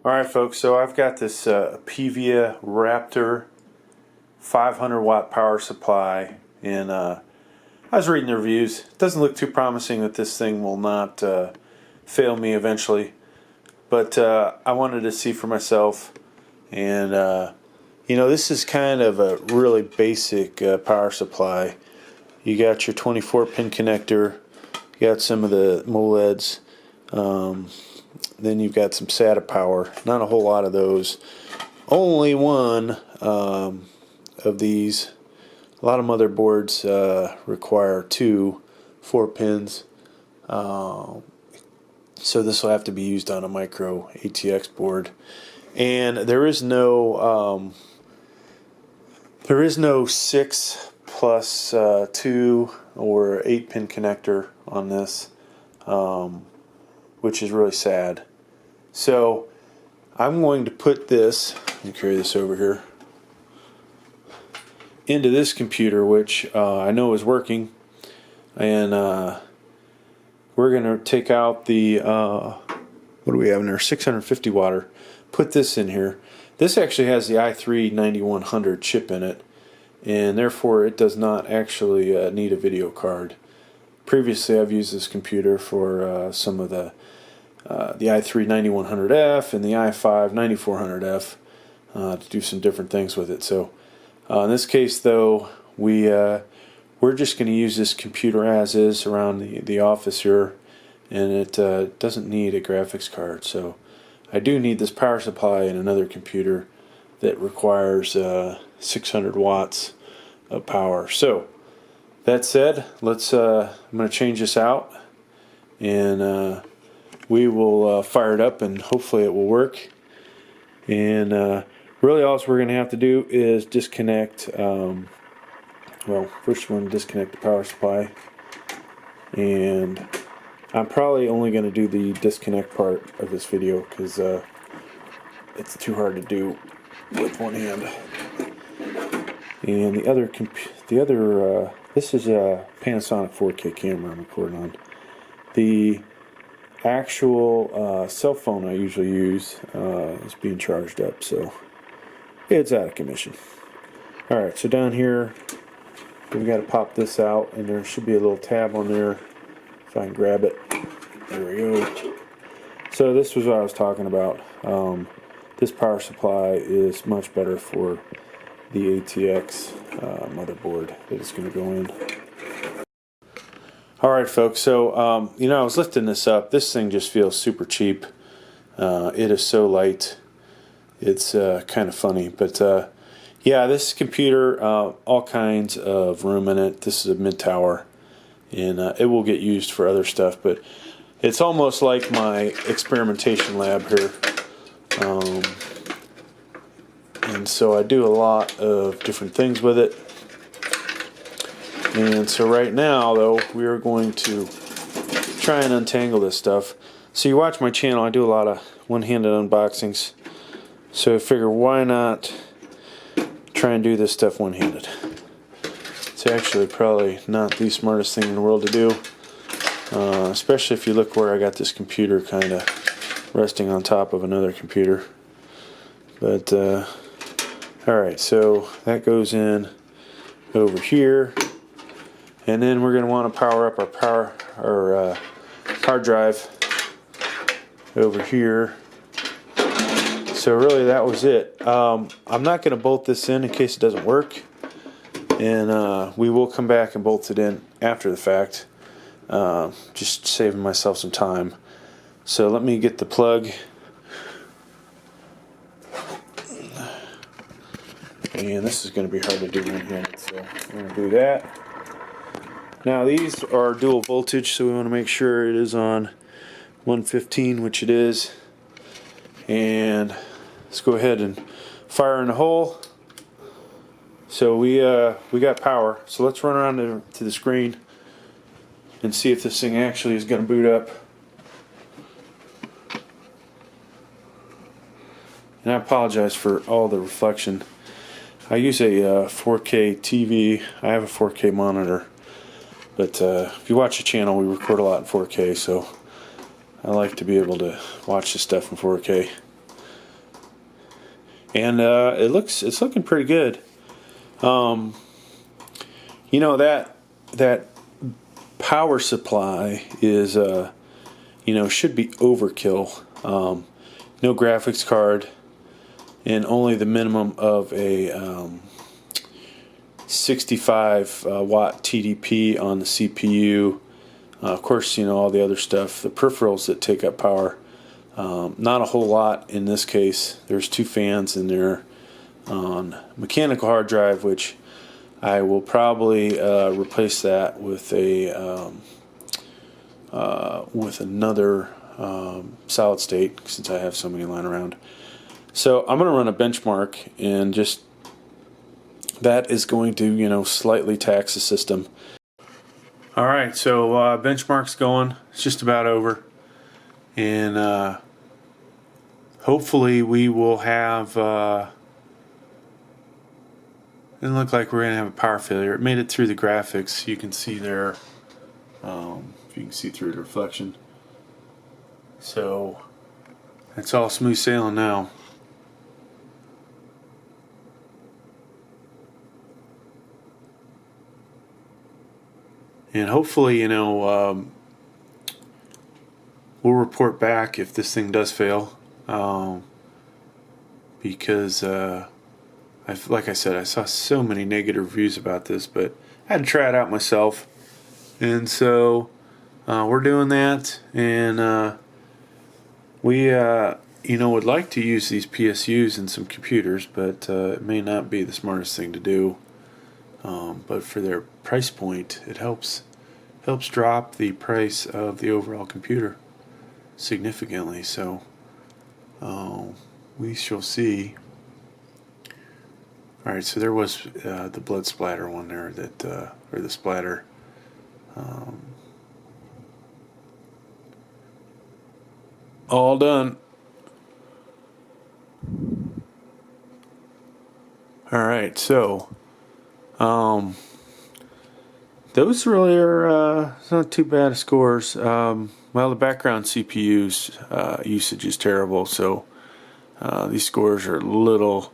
Alright folks, so I've got this APEVIA RAPTOR 500 watt power supply, and I was reading the reviews. It doesn't look too promising that this thing will not fail me eventually, but I wanted to see for myself. And you know, this is kind of a really basic power supply. You got your 24 pin connector, you got some of the MOLEDs, then you've got some SATA power, not a whole lot of those. Only one of these. A lot of motherboards require 4 pins, so this will have to be used on a micro ATX board. And there is no 6 plus 2 or 8 pin connector on this, which is really sad. So I'm going to put this, let me carry this over here, into this computer, which I know is working, and we're going to take out the what do we have in there, 650 watt, put this in here. This actually has the i3 9100 chip in it, and therefore it does not actually need a video card. Previously I've used this computer for some of the i3 9100F and the i5 9400F to do some different things with it. So in this case though, we're just going to use this computer as is around the office here, and it doesn't need a graphics card. So I do need this power supply in another computer that requires 600 watts of power. So that said, let's I'm going to change this out, and we will fire it up, and hopefully it will work. And really all we're going to have to do is disconnect, well, first we're going to disconnect the power supply, and I'm probably only going to do the disconnect part of this video because it's too hard to do with one hand. And the other this is a Panasonic 4K camera I'm recording on. The actual cell phone I usually use is being charged up, so it's out of commission. Alright, so down here we got to pop this out, and there should be a little tab on there if I can grab it. There we go. So this was what I was talking about. This power supply is much better for the ATX motherboard that it's going to go in. Alright folks, so you know, I was lifting this up. This thing just feels super cheap. It is so light. It's kind of funny, but yeah, this computer, all kinds of room in it. This is a mid-tower, and it will get used for other stuff, but it's almost like my experimentation lab here. And so I do a lot of different things with it. And so right now, though, we are going to try and untangle this stuff. So you watch my channel, I do a lot of one-handed unboxings. So I figure, why not try and do this stuff one-handed? It's actually probably not the smartest thing in the world to do, especially if you look where I got this computer kind of resting on top of another computer. But alright, so that goes in over here, and then we're going to want to power up our hard drive over here. So really that was it. I'm not going to bolt this in case it doesn't work, and we will come back and bolt it in after the fact, just saving myself some time. So let me get the plug, and this is going to be hard to do one-handed, so I'm going to do that. Now these are dual voltage, so we want to make sure it is on 115, which it is. And let's go ahead and fire in the hole. So we got power. So let's run around to the screen and see if this thing actually is going to boot up. And I apologize for all the reflection. I use a 4K TV. I have a 4K monitor. But if you watch the channel, we record a lot in 4K, so I like to be able to watch this stuff in 4K. and it's looking pretty good. You know, that power supply is should be overkill. No graphics card, and only the minimum of a 65 watt TDP on the CPU. Of course, all the other stuff, the peripherals that take up power. Not a whole lot in this case. There's 2 fans in there on mechanical hard drive, which I will probably replace that with another solid state, since I have so many lying around. So I'm going to run a benchmark, and just that is going to slightly tax the system. All right, so benchmark's going. It's just about over, and hopefully we will have. Doesn't look like we're going to have a power failure. It made it through the graphics. You can see there, if you can see through the reflection. So it's all smooth sailing now. And hopefully, we'll report back if this thing does fail, because like I said, I saw so many negative reviews about this, but I had to try it out myself. And so we're doing that, and we would like to use these PSUs in some computers, but it may not be the smartest thing to do. But for their price point, it helps drop the price of the overall computer significantly. So we shall see. All right, so there was the blood splatter one there, or the splatter. All done. All right, so those really are not too bad scores. Well, the background CPU's usage is terrible, so these scores are a little.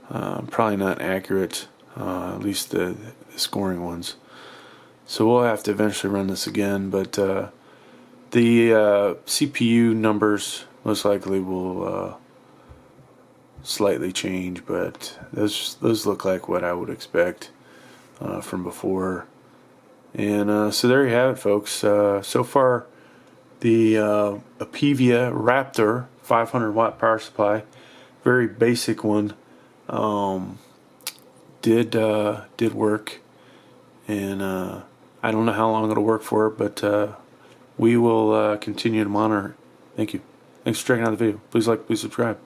Probably not accurate, at least the scoring ones. So we'll have to eventually run this again, but the CPU numbers most likely will slightly change, but those look like what I would expect from before. And so there you have it, folks. So far, the APEVIA RAPTOR 500 watt power supply, very basic one. Did work, and I don't know how long it'll work for, but we will continue to monitor it. Thank you. Thanks for checking out the video. Please like, please subscribe.